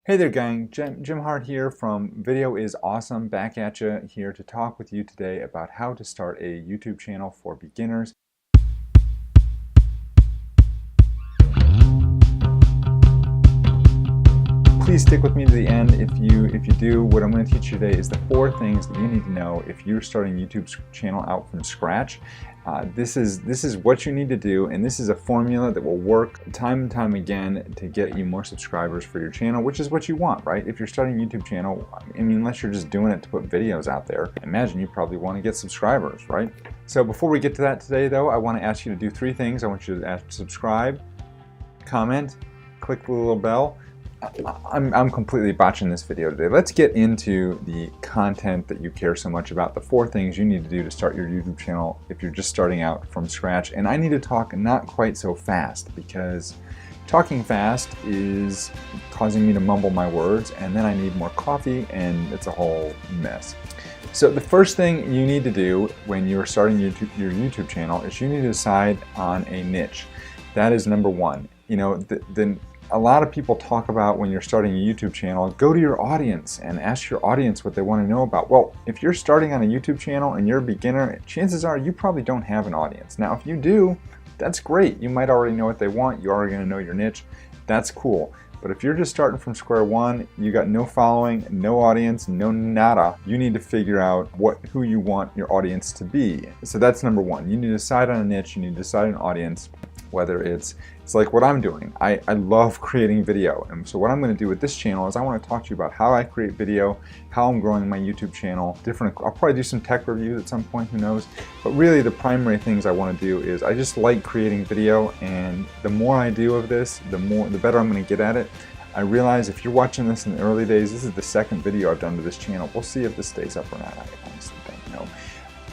Hey there gang, Jim Hart here from Video is Awesome, back at you here to talk with you today about how to start a YouTube channel for beginners. Please stick with me to the end if you do. What I'm going to teach you today is the 4 things that you need to know if you're starting a YouTube channel out from scratch. This is what you need to do, and this is a formula that will work time and time again to get you more subscribers for your channel, which is what you want, right? If you're starting a YouTube channel, I mean, unless you're just doing it to put videos out there, I imagine you probably want to get subscribers, right? So before we get to that today though, I want to ask you to do 3 things. I want you to subscribe, comment, click the little bell. I'm completely botching this video today. Let's get into the content that you care so much about, the 4 things you need to do to start your YouTube channel if you're just starting out from scratch. And I need to talk not quite so fast because talking fast is causing me to mumble my words, and then I need more coffee and it's a whole mess. So the first thing you need to do when you're starting your YouTube channel is you need to decide on a niche. That is number 1. You know, a lot of people talk about when you're starting a YouTube channel, go to your audience and ask your audience what they want to know about. Well, if you're starting on a YouTube channel and you're a beginner, chances are you probably don't have an audience. Now, if you do, that's great. You might already know what they want. You're already going to know your niche. That's cool. But if you're just starting from square one, you got no following, no audience, no nada, you need to figure out who you want your audience to be. So that's number 1. You need to decide on a niche. You need to decide on an audience. Whether it's like what I'm doing. I love creating video, and so what I'm going to do with this channel is I want to talk to you about how I create video, how I'm growing my YouTube channel. I'll probably do some tech reviews at some point, who knows. But really the primary things I want to do is I just like creating video, and the more I do of this, the better I'm going to get at it. I realize if you're watching this in the early days, this is the 2nd video I've done to this channel. We'll see if this stays up or not. I honestly don't know.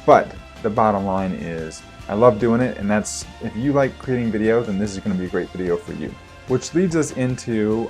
But the bottom line is I love doing it, and if you like creating video, then this is going to be a great video for you. Which leads us into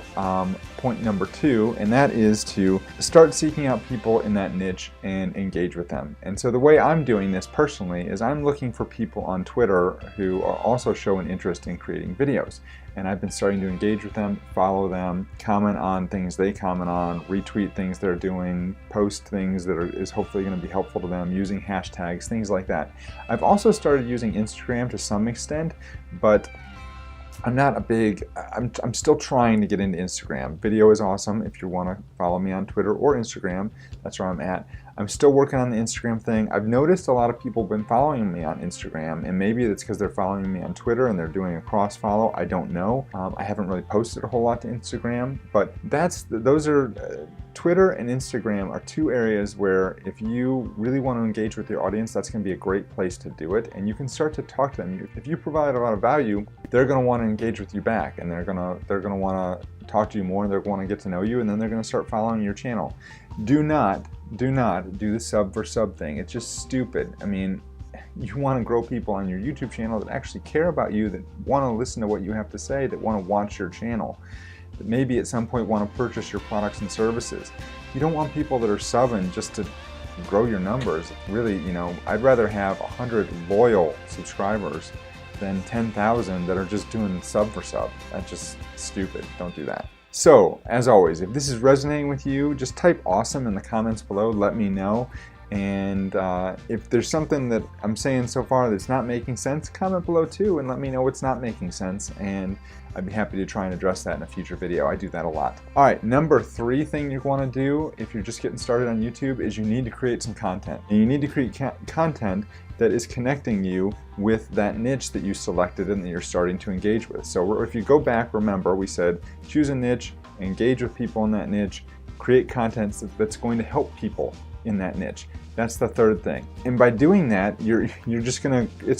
point number 2, and that is to start seeking out people in that niche and engage with them. And so the way I'm doing this personally is I'm looking for people on Twitter who are also showing interest in creating videos. And I've been starting to engage with them, follow them, comment on things they comment on, retweet things they're doing, post things that is hopefully going to be helpful to them, using hashtags, things like that. I've also started using Instagram to some extent, but I'm still trying to get into Instagram. Video is awesome if you want to follow me on Twitter or Instagram. That's where I'm at. I'm still working on the Instagram thing. I've noticed a lot of people have been following me on Instagram, and maybe it's because they're following me on Twitter and they're doing a cross follow. I don't know. I haven't really posted a whole lot to Instagram, but Twitter and Instagram are 2 areas where if you really want to engage with your audience, that's going to be a great place to do it, and you can start to talk to them. If you provide a lot of value, they're going to want to engage with you back, and they're going to want to talk to you more, and they're going to get to know you, and then they're going to start following your channel. Do not do the sub for sub thing. It's just stupid. I mean, you want to grow people on your YouTube channel that actually care about you, that want to listen to what you have to say, that want to watch your channel, that maybe at some point want to purchase your products and services. You don't want people that are subbing just to grow your numbers. Really, you know, I'd rather have 100 loyal subscribers than 10,000 that are just doing sub for sub. That's just stupid. Don't do that. So, as always, if this is resonating with you, just type awesome in the comments below. Let me know. And if there's something that I'm saying so far that's not making sense, comment below too and let me know what's not making sense. And I'd be happy to try and address that in a future video. I do that a lot. All right, number 3 thing you want to do if you're just getting started on YouTube is you need to create some content. And you need to create content that is connecting you with that niche that you selected and that you're starting to engage with. So if you go back, remember we said choose a niche, engage with people in that niche, create content that's going to help people in that niche. That's the 3rd thing. And by doing that, it's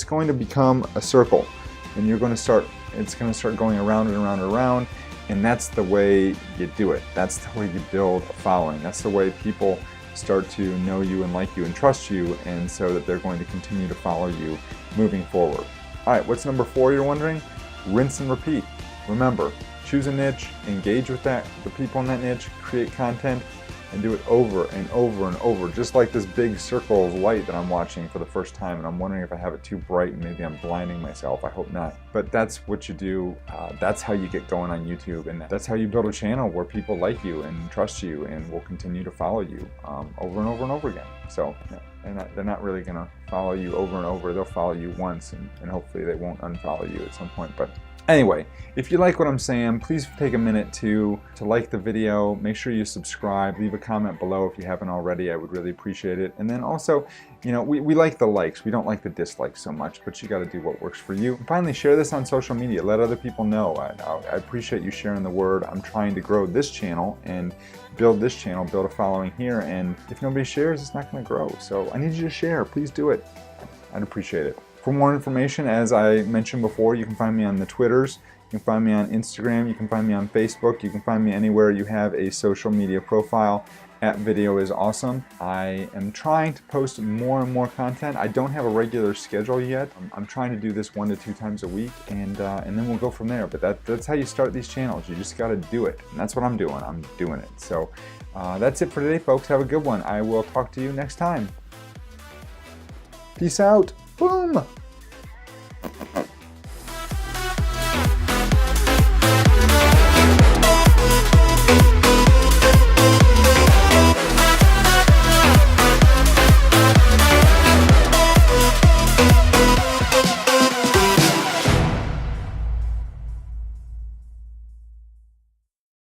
going to become a circle, and it's going to start going around and around and around, and that's the way you do it. That's the way you build a following. That's the way people start to know you and like you and trust you, and so that they're going to continue to follow you moving forward. All right, what's number 4, you're wondering? Rinse and repeat. Remember, choose a niche, engage with the people in that niche, create content, and do it over and over and over, just like this big circle of light that I'm watching for the first time, and I'm wondering if I have it too bright and maybe I'm blinding myself. I hope not. But that's what you do. That's how you get going on YouTube, and that's how you build a channel where people like you and trust you and will continue to follow you over and over and over again. So they're not really going to follow you over and over. They'll follow you once, and hopefully they won't unfollow you at some point. But anyway, if you like what I'm saying, please take a minute to like the video. Make sure you subscribe. Leave a comment below if you haven't already. I would really appreciate it. And then also, you know, we like the likes. We don't like the dislikes so much, but you got to do what works for you. And finally, share this on social media. Let other people know. I appreciate you sharing the word. I'm trying to grow this channel and build this channel, build a following here. And if nobody shares, it's not going to grow. So I need you to share. Please do it. I'd appreciate it. For more information, as I mentioned before, you can find me on the Twitters, you can find me on Instagram, you can find me on Facebook, you can find me anywhere you have a social media profile. @VideoIsAwesome. I am trying to post more and more content. I don't have a regular schedule yet. I'm trying to do this 1 to 2 times a week, and then we'll go from there. But that's how you start these channels. You just got to do it, and that's what I'm doing. I'm doing it. So that's it for today, folks. Have a good one. I will talk to you next time. Peace out. Boom!